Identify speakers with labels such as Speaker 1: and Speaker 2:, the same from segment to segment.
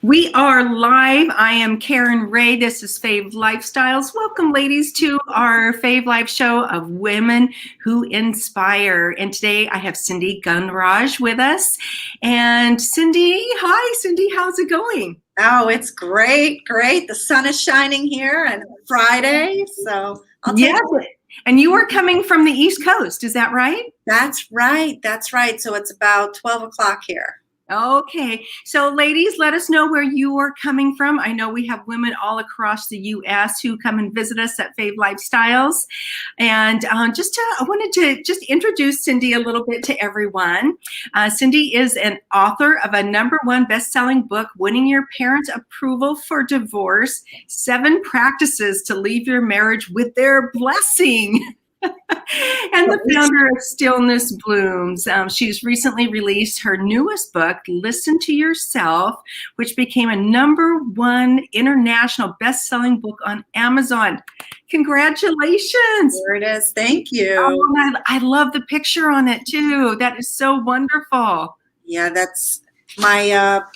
Speaker 1: We are live. I am Karen Ray. This is Fave Lifestyles. Welcome, ladies, to our Fave Life show of women who inspire. And today I have Cindy Gunraj with us. And Cindy, hi, Cindy, how's it going?
Speaker 2: Oh, it's great, great. The sun is shining here and Friday, so I'll take it.
Speaker 1: And you are coming from the East Coast, is that right?
Speaker 2: That's right, that's right. So it's about 12 o'clock here.
Speaker 1: Okay, so ladies, let us know where you are coming from. I know we have women all across the U.S. who come and visit us at Fave Lifestyles. And I wanted to just introduce Cindy a little bit to everyone. Cindy is an author of a #1 best-selling book, Winning Your Parents' Approval for Divorce, 7 Practices to Leave Your Marriage with Their Blessing. And the founder of StillnessBlooms. She's recently released her newest book, Listen to Yourself, which became a #1 international best-selling book on Amazon. Congratulations.
Speaker 2: There it is. Thank you.
Speaker 1: Oh, I love the picture on it too. That is so wonderful.
Speaker 2: Yeah, that's my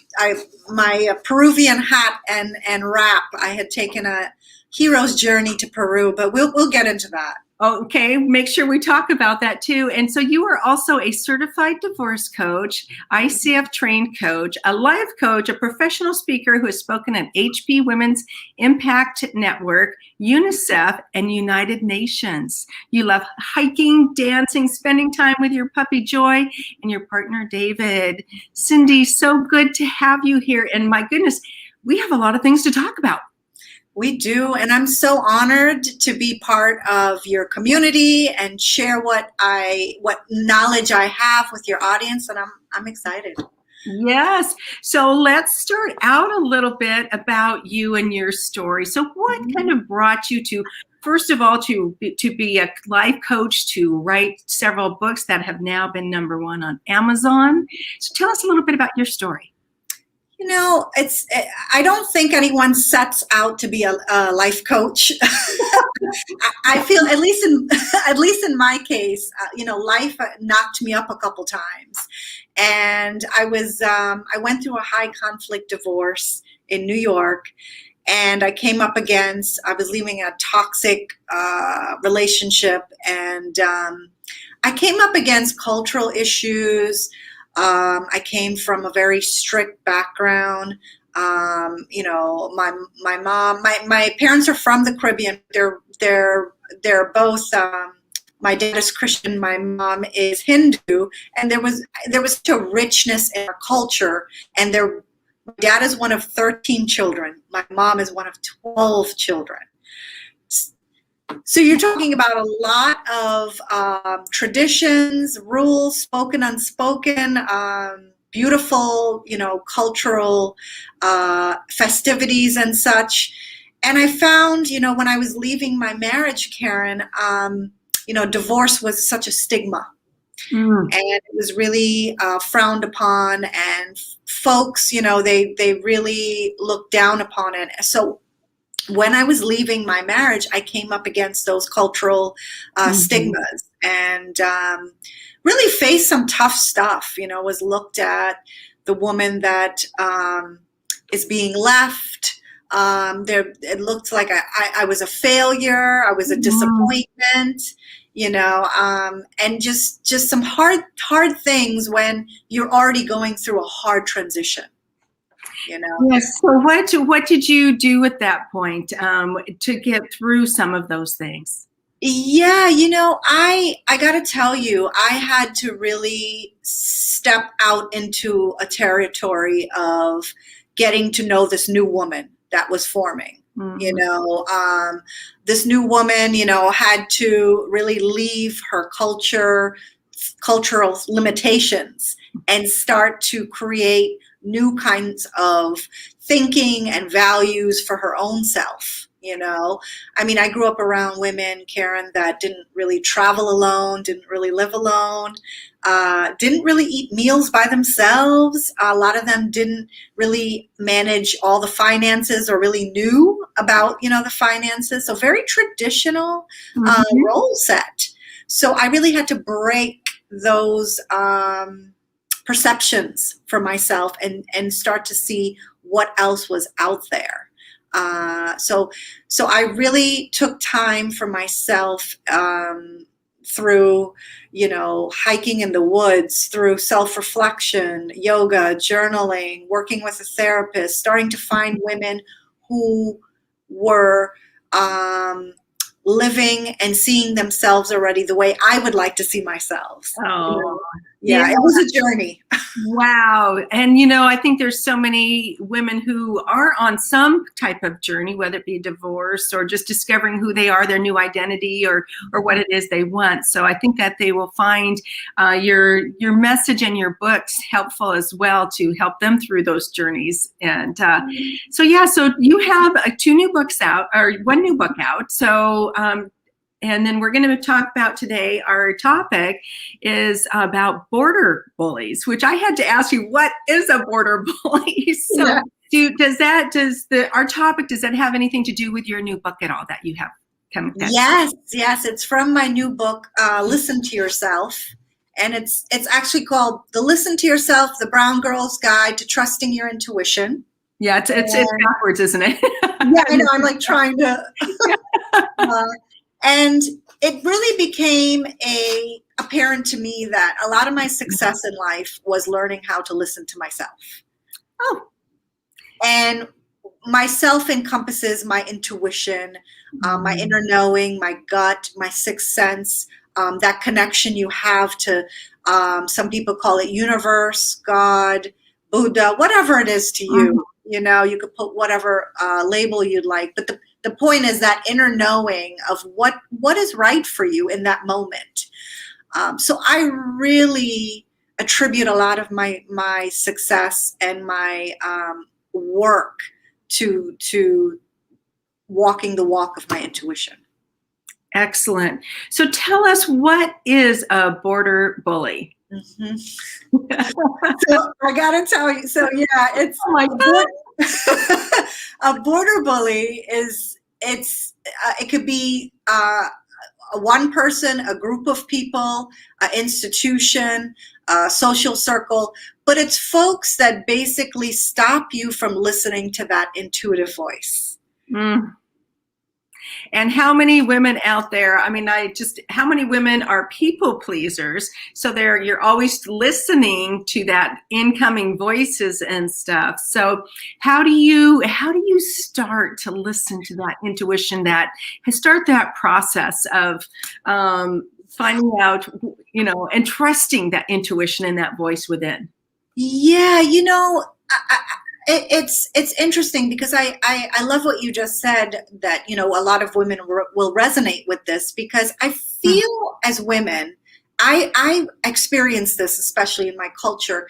Speaker 2: Peruvian hat and wrap. I had taken a hero's journey to Peru, but we'll get into that.
Speaker 1: Okay, make sure we talk about that too. And so you are also a certified divorce coach, ICF trained coach, a life coach, a professional speaker who has spoken at HP Women's Impact Network, UNICEF, and United Nations. You love hiking, dancing, spending time with your puppy Joy and your partner David. Cindy, so good to have you here. And my goodness, we have a lot of things to talk about.
Speaker 2: We do, and I'm so honored to be part of your community and share what knowledge I have with your audience, and I'm excited.
Speaker 1: Yes. So let's start out a little bit about you and your story. So what kind of brought you to, first of all, to be a life coach, to write several books that have now been #1 on Amazon? So tell us a little bit about your story.
Speaker 2: You know, I don't think anyone sets out to be a life coach. I feel, at least in my case, life knocked me up a couple times, and I went through a high conflict divorce in New York, and I was leaving a toxic relationship, and I came up against cultural issues. I came from a very strict background. My mom, my parents are from the Caribbean. They're both. My dad is Christian. My mom is Hindu, and there was such a richness in our culture. And my dad is one of 13 children. My mom is one of 12 children. So you're talking about a lot of traditions, rules, spoken, unspoken, beautiful, cultural festivities and such. And I found, when I was leaving my marriage, Karen, divorce was such a stigma. And it was really frowned upon, and folks, they really looked down upon it. So when I was leaving my marriage, I came up against those cultural stigmas, and really faced some tough stuff. Was looked at the woman that is being left. It looked like I was a failure. I was a disappointment. And just some hard things when you're already going through a hard transition.
Speaker 1: Yes. So what did you do at that point to get through some of those things?
Speaker 2: Yeah, I got to tell you, I had to really step out into a territory of getting to know this new woman that was forming. This new woman, had to really leave her cultural limitations and start to create new kinds of thinking and values for her own self. I grew up around women, Karen, that didn't really travel alone, didn't really live alone, didn't really eat meals by themselves. A lot of them didn't really manage all the finances or really knew about, the finances. So very traditional role set. So I really had to break those perceptions for myself and start to see what else was out there. So I really took time for myself, through, hiking in the woods, through self-reflection, yoga, journaling, working with a therapist, starting to find women who were living and seeing themselves already the way I would like to see myself.
Speaker 1: Oh,
Speaker 2: Yeah, it was a journey.
Speaker 1: Wow. And, I think there's so many women who are on some type of journey, whether it be divorce or just discovering who they are, their new identity, or what it is they want. So I think that they will find your message and your books helpful as well to help them through those journeys. And so you have two new books out, or one new book out. So and then we're going to talk about today, our topic is about border bullies, which I had to ask you, what is a border bully? So does our topic, does that have anything to do with your new book at all that you have come?
Speaker 2: Yes. It's from my new book, Listen to Yourself. And it's actually called The Listen to Yourself, The Brown Girl's Guide to Trusting Your Intuition.
Speaker 1: Yeah, it's backwards, isn't it?
Speaker 2: Yeah, I know. I'm like trying to... And it really became apparent to me that a lot of my success in life was learning how to listen to myself.
Speaker 1: Oh.
Speaker 2: And myself encompasses my intuition, my inner knowing, my gut, my sixth sense, that connection you have to, some people call it universe, God, Buddha, whatever it is to you. You could put whatever label you'd like. But the point is that inner knowing of what is right for you in that moment. So I really attribute a lot of my success and my work to walking the walk of my intuition.
Speaker 1: Excellent. So tell us, what is a border bully?
Speaker 2: Mm-hmm. So I gotta tell you. So yeah, it's a border bully is it could be one person, a group of people, an institution, a social circle, but it's folks that basically stop you from listening to that intuitive voice.
Speaker 1: Mm. And how many women out there, how many women are people pleasers? So you're always listening to that incoming voices and stuff. So how do you start to listen to that intuition, start that process of finding out, and trusting that intuition and that voice within?
Speaker 2: Yeah, it's interesting because I love what you just said, that a lot of women will resonate with this, because I feel as women, I experience this especially in my culture.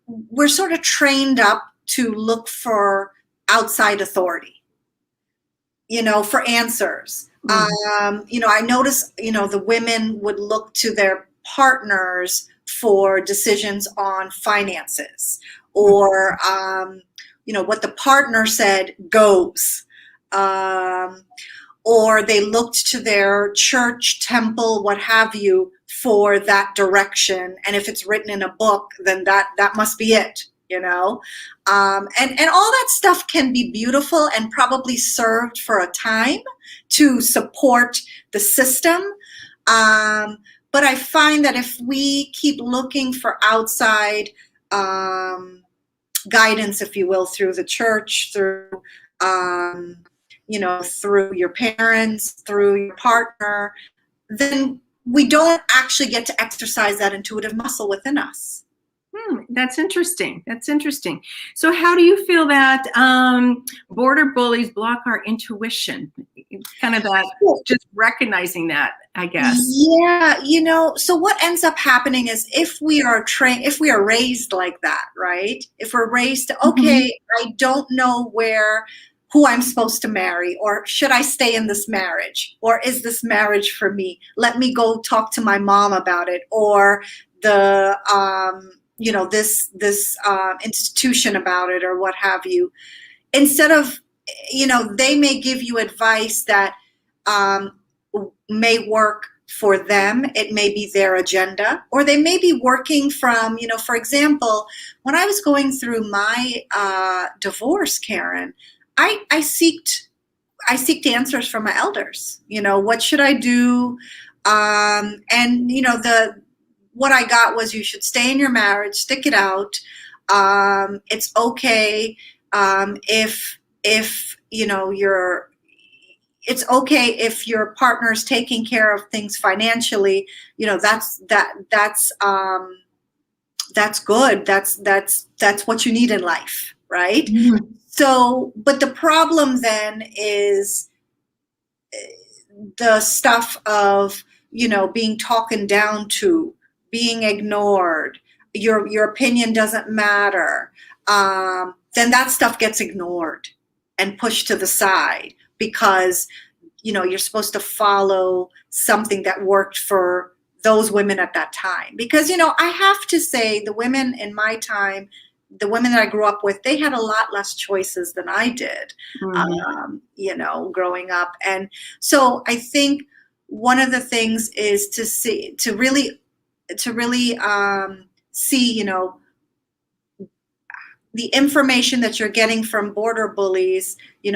Speaker 2: We're sort of trained up to look for outside authority, for answers. I notice the women would look to their partners for decisions on finances, or what the partner said goes, or they looked to their church, temple, what have you, for that direction. And if it's written in a book, then that must be it, and all that stuff can be beautiful and probably served for a time to support the system. But I find that if we keep looking for outside guidance, if you will, through the church, through through your parents, through your partner, then we don't actually get to exercise that intuitive muscle within us.
Speaker 1: That's interesting. So how do you feel that border bullies block our intuition? Kind of that, just recognizing that, I guess.
Speaker 2: Yeah, so what ends up happening is if we are raised like that, right? If we're raised to, okay, I don't know who I'm supposed to marry, or should I stay in this marriage, or is this marriage for me? Let me go talk to my mom about it, or the this institution about it, or what have you. Instead of, they may give you advice that may work for them, it may be their agenda, or they may be working from, for example, when I was going through my divorce, Karen, I seeked answers from my elders. What should I do? And what I got was, you should stay in your marriage, stick it out. It's okay if it's okay if your partner's taking care of things financially. That's good. That's what you need in life, right?
Speaker 1: Mm-hmm.
Speaker 2: So, but the problem then is the stuff of, being talked down to, being ignored, your opinion doesn't matter. Then that stuff gets ignored and pushed to the side, because you're supposed to follow something that worked for those women at that time. Because I have to say, the women in my time, the women that I grew up with, they had a lot less choices than I did. Growing up. And so I think one of the things is to really see, the information that you're getting from border bullies, is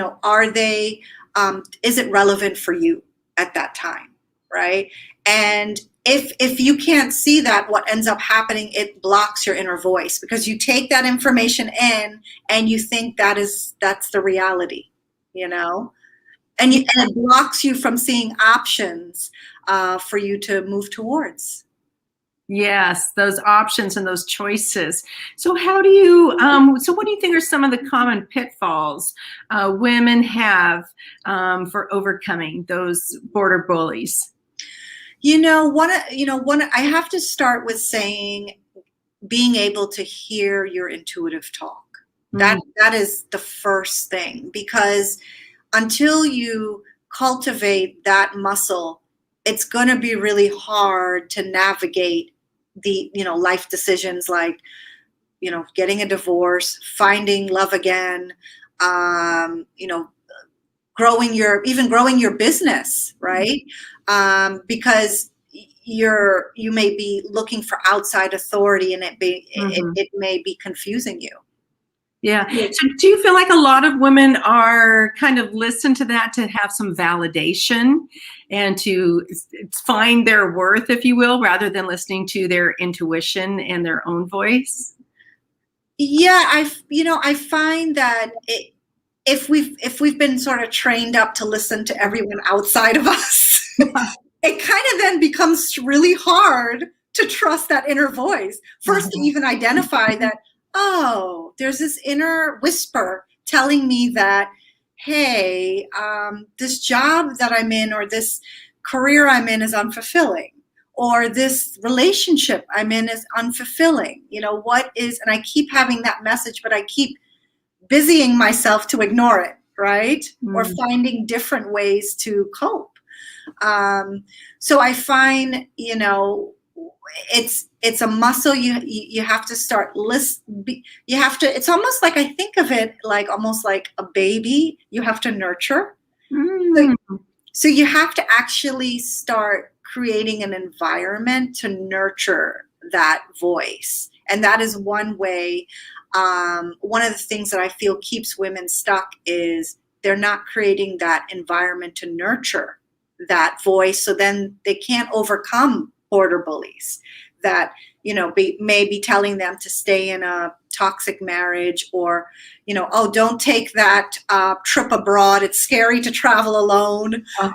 Speaker 2: it relevant for you at that time, right? And if you can't see that, what ends up happening, it blocks your inner voice, because you take that information in and you think that's the reality, and it blocks you from seeing options for you to move towards.
Speaker 1: Yes, those options and those choices. So how do you, so what do you think are some of the common pitfalls women have for overcoming those border bullies?
Speaker 2: I have to start with saying, being able to hear your intuitive talk. That is the first thing, because until you cultivate that muscle, it's going to be really hard to navigate the life decisions, like getting a divorce, finding love again, growing your business, right? Because you may be looking for outside authority, and it may be confusing you.
Speaker 1: Yeah. So do you feel like a lot of women are kind of listen to that to have some validation and to find their worth, if you will, rather than listening to their intuition and their own voice?
Speaker 2: Yeah, I find that if we've been sort of trained up to listen to everyone outside of us, it kind of then becomes really hard to trust that inner voice. First, to even identify that, oh, there's this inner whisper telling me that, hey, this job that I'm in, or this career I'm in, is unfulfilling, or this relationship I'm in is unfulfilling. And I keep having that message, but I keep busying myself to ignore it, right? Or finding different ways to cope. So I find, it's a muscle you have to start it's almost like, I think of it like almost like a baby you have to nurture. So you have to actually start creating an environment to nurture that voice. And that is one way. One of the things that I feel keeps women stuck is they're not creating that environment to nurture that voice. So then they can't overcome border bullies that, may be telling them to stay in a toxic marriage, or, oh, don't take that trip abroad. It's scary to travel alone, or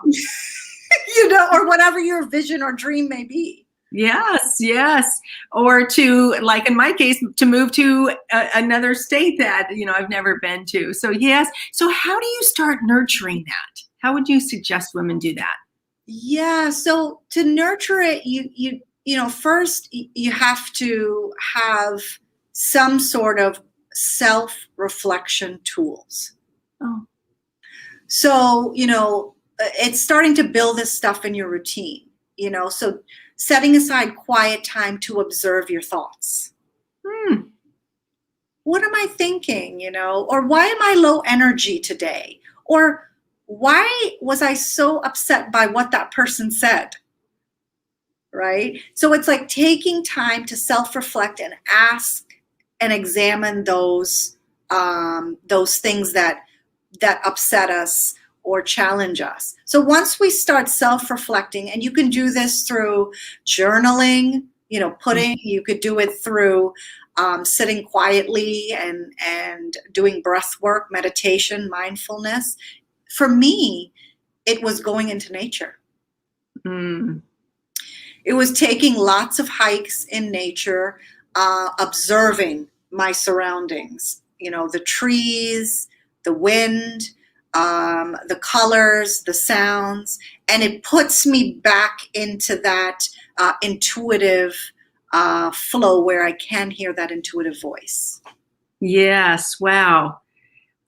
Speaker 2: whatever your vision or dream may be.
Speaker 1: Yes. Or to, like in my case, to move to another state that, I've never been to. So yes. So how do you start nurturing that? How would you suggest women do that?
Speaker 2: Yeah. So to nurture it, first you have to have some sort of self-reflection tools.
Speaker 1: Oh.
Speaker 2: So, it's starting to build this stuff in your routine, so setting aside quiet time to observe your thoughts. What am I thinking, or why am I low energy today? Or why was I so upset by what that person said? right? So it's like taking time to self-reflect and ask and examine those things that upset us or challenge us. So once we start self-reflecting, and you can do this through journaling, you could do it through sitting quietly and doing breath work, meditation, mindfulness. For me, it was going into nature.
Speaker 1: Mm.
Speaker 2: It was taking lots of hikes in nature, observing my surroundings, the trees, the wind, the colors, the sounds, and it puts me back into that intuitive flow where I can hear that intuitive voice.
Speaker 1: Yes. Wow.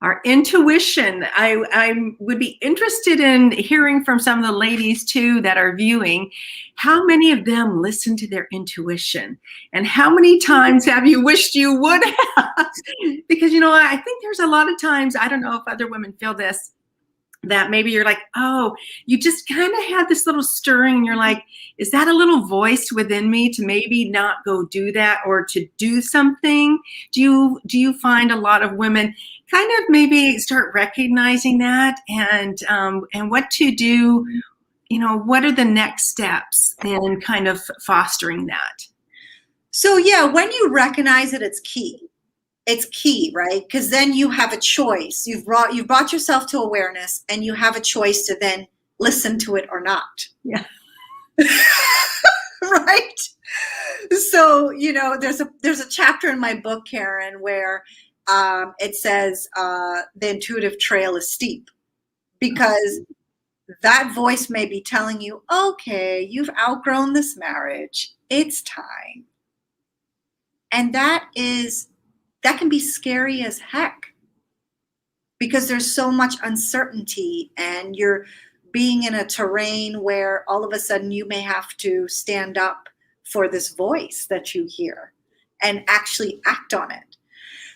Speaker 1: Our intuition. I would be interested in hearing from some of the ladies too that are viewing. How many of them listen to their intuition? And how many times have you wished you would have? Because, I think there's a lot of times, I don't know if other women feel this, that maybe you're like, oh, you just kind of had this little stirring and you're like, is that a little voice within me to maybe not go do that or to do something? Do you find a lot of women kind of maybe start recognizing that and what to do? What are the next steps in kind of fostering that?
Speaker 2: So yeah, when you recognize it, it's key. It's key, right? Because then you have a choice. You've brought yourself to awareness, and you have a choice to then listen to it or not.
Speaker 1: Yeah.
Speaker 2: Right? So, there's a chapter in my book, Karen, where it says the intuitive trail is steep, because that voice may be telling you, okay, you've outgrown this marriage. It's time. And that can be scary as heck, because there's so much uncertainty, and you're being in a terrain where all of a sudden you may have to stand up for this voice that you hear and actually act on it.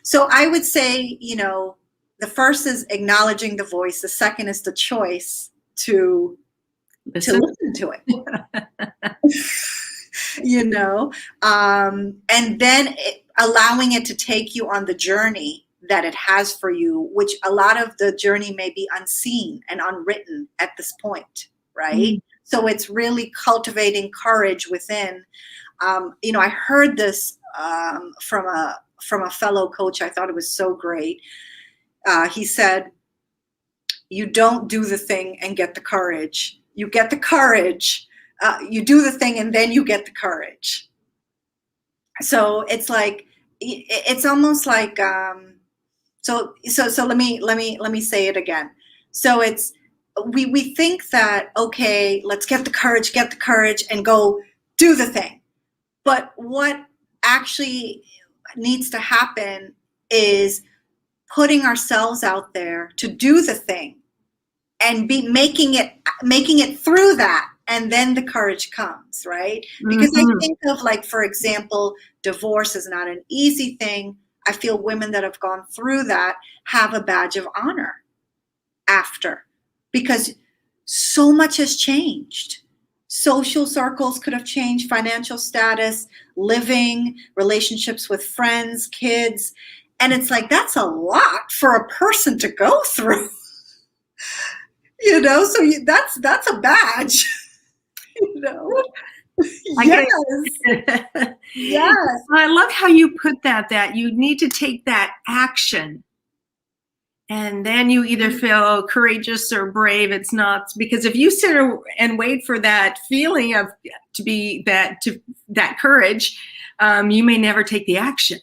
Speaker 2: So I would say, the first is acknowledging the voice. The second is the choice to listen to it. And then allowing it to take you on the journey that it has for you, which a lot of the journey may be unseen and unwritten at this point, right? Mm-hmm. So it's really cultivating courage within. I heard this from a fellow coach. I thought it was so great. He said, you don't do the thing and get the courage. You get the courage. You do the thing and then you get the courage. So it's like, it's almost like, so let me say it again. So it's, we think that, okay, let's get the courage and go do the thing. But what actually needs to happen is putting ourselves out there to do the thing and be making it through that. And then the courage comes, right? Because I think of, like, for example, divorce is not an easy thing. I feel women that have gone through that have a badge of honor after, because so much has changed. Social circles could have changed, financial status, living, relationships with friends, kids. And it's like, that's a lot for a person to go through. So that's a badge. Yes. Yes.
Speaker 1: I love how you put that you need to take that action, and then you either feel courageous or brave. It's not, because if you sit and wait for that feeling of that courage, you may never take the action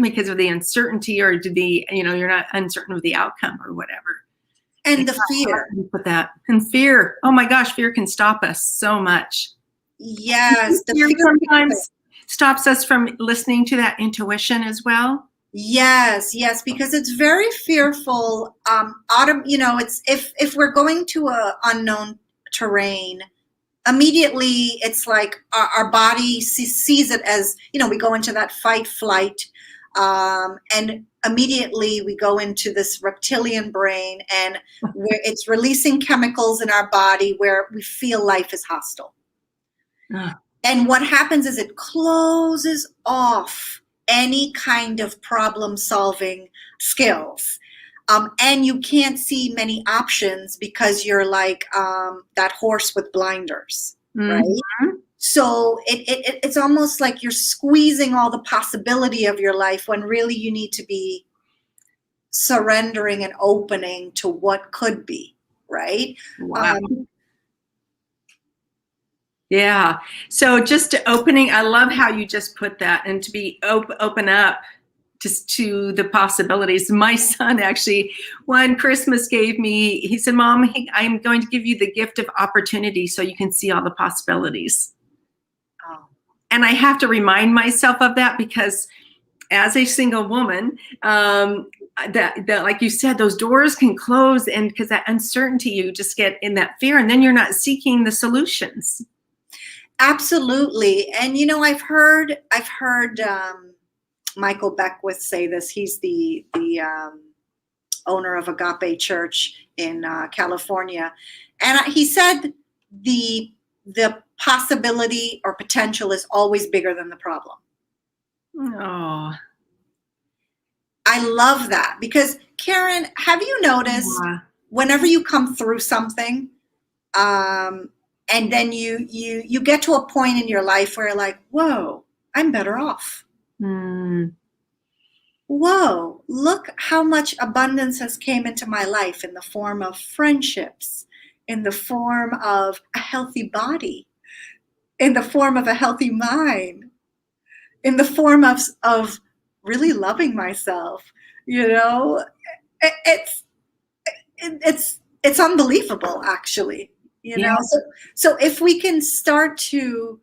Speaker 1: because of the uncertainty, or you're not uncertain of the outcome or whatever.
Speaker 2: And the fear.
Speaker 1: Put that. And fear. Oh my gosh, fear can stop us so much.
Speaker 2: Yes.
Speaker 1: The fear sometimes stops us from listening to that intuition as well.
Speaker 2: Yes, because it's very fearful. It's if we're going to a unknown terrain, immediately it's like our body sees it as, we go into that fight, flight, and immediately we go into this reptilian brain, and where it's releasing chemicals in our body where we feel life is hostile. And what happens is it closes off any kind of problem solving skills. And you can't see many options because you're like that horse with blinders, right? So it's almost like you're squeezing all the possibility of your life when really you need to be surrendering and opening to what could be, right?
Speaker 1: Wow. Yeah. So just opening, I love how you just put that, and to be open up just to the possibilities. My son actually, one Christmas gave me, he said, Mom, I'm going to give you the gift of opportunity so you can see all the possibilities.
Speaker 2: Oh.
Speaker 1: And I have to remind myself of that, because as a single woman, that like you said, those doors can close, and because that uncertainty, you just get in that fear, and then you're not seeking the solutions.
Speaker 2: Absolutely. And I've heard Michael Beckwith say this. He's the owner of Agape Church in California, and he said the possibility or potential is always bigger than the problem.
Speaker 1: Oh,
Speaker 2: I love that, because Karen, have you noticed whenever you come through something, and then you get to a point in your life where you're like, whoa, I'm better off. Whoa, look how much abundance has came into my life in the form of friendships, in the form of a healthy body, in the form of a healthy mind, in the form of really loving myself. It's unbelievable, actually. So if we can start to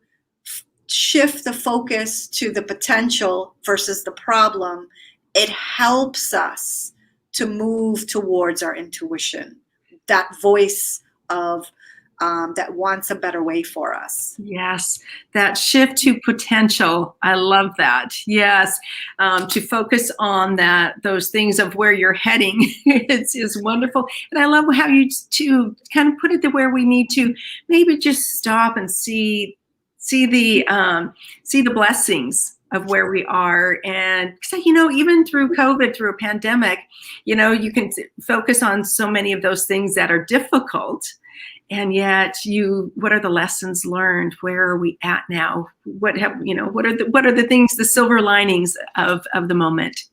Speaker 2: shift the focus to the potential versus the problem, it helps us to move towards our intuition, that voice of that wants a better way for us.
Speaker 1: Yes, that shift to potential. I love that. Yes, to focus on those things of where you're heading is wonderful. And I love how you to kind of put it to where we need to maybe just stop and see the blessings of where we are. And even through COVID, through a pandemic, you can focus on so many of those things that are difficult. And yet, what are the lessons learned? Where are we at now? What are the things, the silver linings of the moment?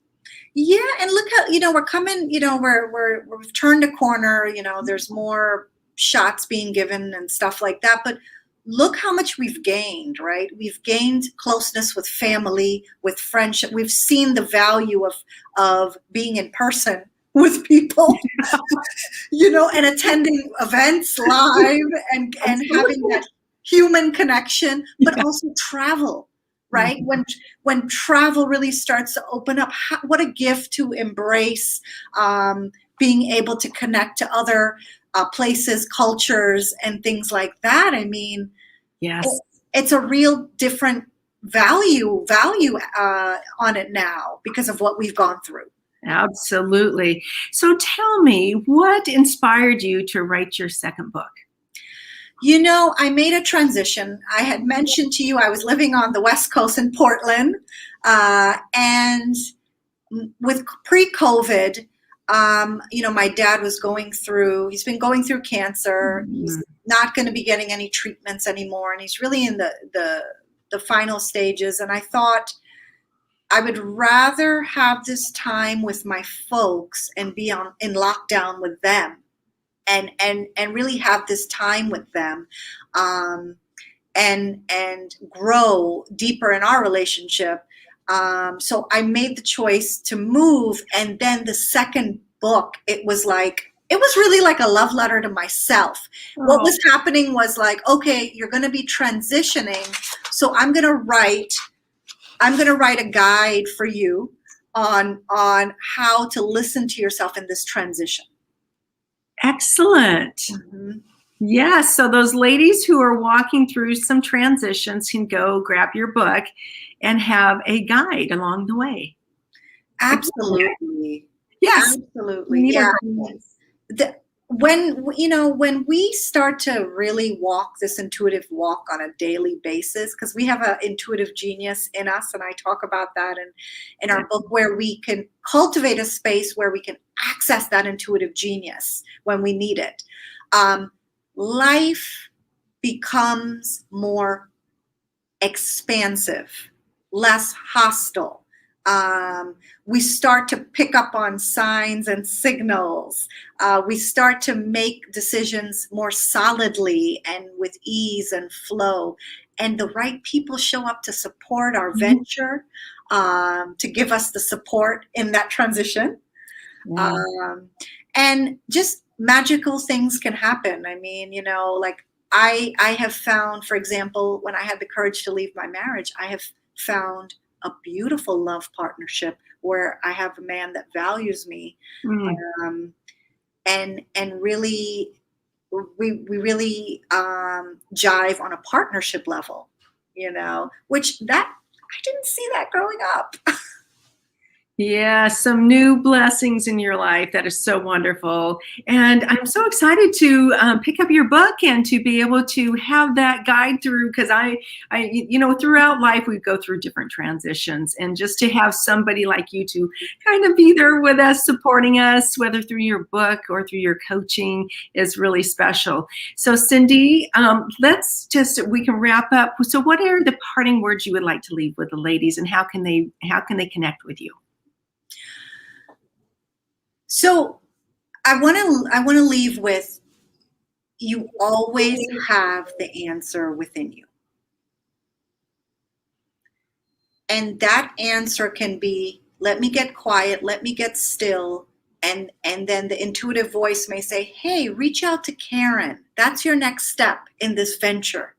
Speaker 2: Yeah, and look how we're coming. We've turned a corner. There's more shots being given and stuff like that. But look how much we've gained, right? We've gained closeness with family, with friendship. We've seen the value of being in person with people, and attending events live and having that human connection, but also travel, right? Mm-hmm. When travel really starts to open up, what a gift to embrace, being able to connect to other places, cultures, and things like that. I mean,
Speaker 1: yes,
Speaker 2: it's a real different value on it now because of what we've gone through.
Speaker 1: Absolutely. So tell me, what inspired you to write your second book?
Speaker 2: I made a transition. I had mentioned to you I was living on the West Coast in Portland, and with pre-COVID, my dad was he's been going through cancer. Mm-hmm. He's not going to be getting any treatments anymore, and he's really in the final stages. And I thought, I would rather have this time with my folks and be in lockdown with them, and really have this time with them, and grow deeper in our relationship. So I made the choice to move, and then the second book, it was really like a love letter to myself. Oh. What was happening was like, okay, you're going to be transitioning, so I'm going to write a guide for you on how to listen to yourself in this transition.
Speaker 1: Excellent. Mm-hmm. Yes. So those ladies who are walking through some transitions can go grab your book and have a guide along the way.
Speaker 2: Absolutely.
Speaker 1: Yes.
Speaker 2: Absolutely. Yeah. when we start to really walk this intuitive walk on a daily basis, because we have an intuitive genius in us, and I talk about that in our book, where we can cultivate a space where we can access that intuitive genius when we need it. Life becomes more expansive, less hostile. We start to pick up on signs and signals. We start to make decisions more solidly and with ease and flow. And the right people show up to support our venture, to give us the support in that transition.
Speaker 1: Yeah.
Speaker 2: And just magical things can happen. I mean, like I have found, for example, when I had the courage to leave my marriage, I have found a beautiful love partnership where I have a man that values me, and really, we really jive on a partnership level, which that I didn't see that growing up.
Speaker 1: Yeah, some new blessings in your life. That is so wonderful. And I'm so excited to pick up your book and to be able to have that guide through, because I, throughout life, we go through different transitions, and just to have somebody like you to kind of be there with us, supporting us, whether through your book or through your coaching, is really special. So Cindy, we can wrap up. So what are the parting words you would like to leave with the ladies, and how can they connect with you?
Speaker 2: So I want to leave with, you always have the answer within you. And that answer can be, let me get quiet, let me get still. And then the intuitive voice may say, hey, reach out to Karen. That's your next step in this venture.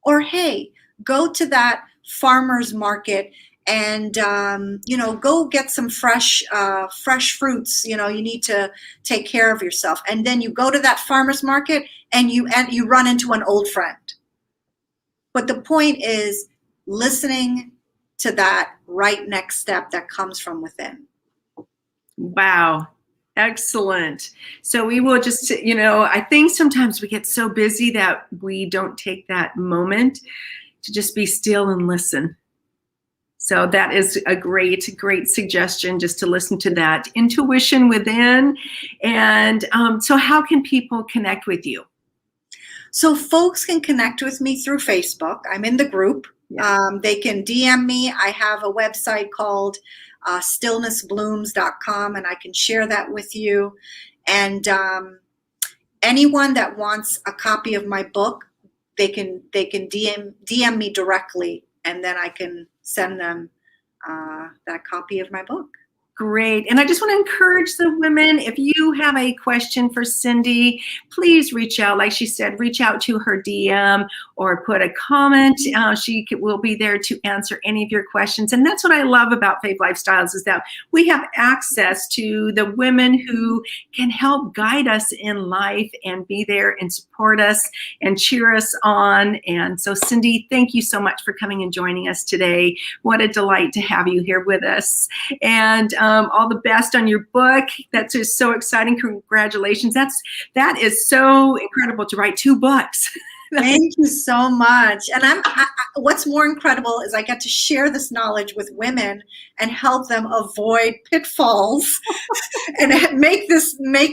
Speaker 2: Or, hey, go to that farmer's market and go get some fresh fruits. You need to take care of yourself. And then you go to that farmer's market and you run into an old friend. But the point is listening to that right next step that comes from within.
Speaker 1: Wow. Excellent. So we will just, I think sometimes we get so busy that we don't take that moment to just be still and listen. So that is a great suggestion, just to listen to that intuition within. And so how can people connect with you?
Speaker 2: So folks can connect with me through Facebook. I'm in the group. Yeah. They can DM me. I have a website called StillnessBlooms.com, and I can share that with you. And anyone that wants a copy of my book, they can DM me directly, and then I can send them that copy of my book.
Speaker 1: Great. And I just want to encourage the women, if you have a question for Cindy, please reach out. Like she said, reach out to her DM or put a comment. She will be there to answer any of your questions. And that's what I love about Fave Lifestyles, is that we have access to the women who can help guide us in life and be there and support us and cheer us on. And so Cindy, thank you so much for coming and joining us today. What a delight to have you here with us. And all the best on your book. That's just so exciting. Congratulations. That is so incredible to write 2 books.
Speaker 2: Thank you so much. And what's more incredible is I get to share this knowledge with women and help them avoid pitfalls and make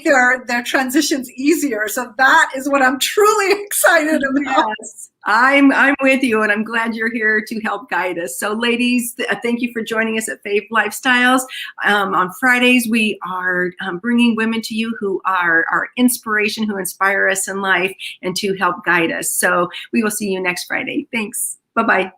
Speaker 2: their transitions easier. So that is what I'm truly excited about.
Speaker 1: Yes. I'm with you, and I'm glad you're here to help guide us. So ladies, thank you for joining us at Fave Lifestyles. On Fridays, we are bringing women to you who are our inspiration, who inspire us in life, and to help guide us. So we will see you next Friday. Thanks. Bye-bye.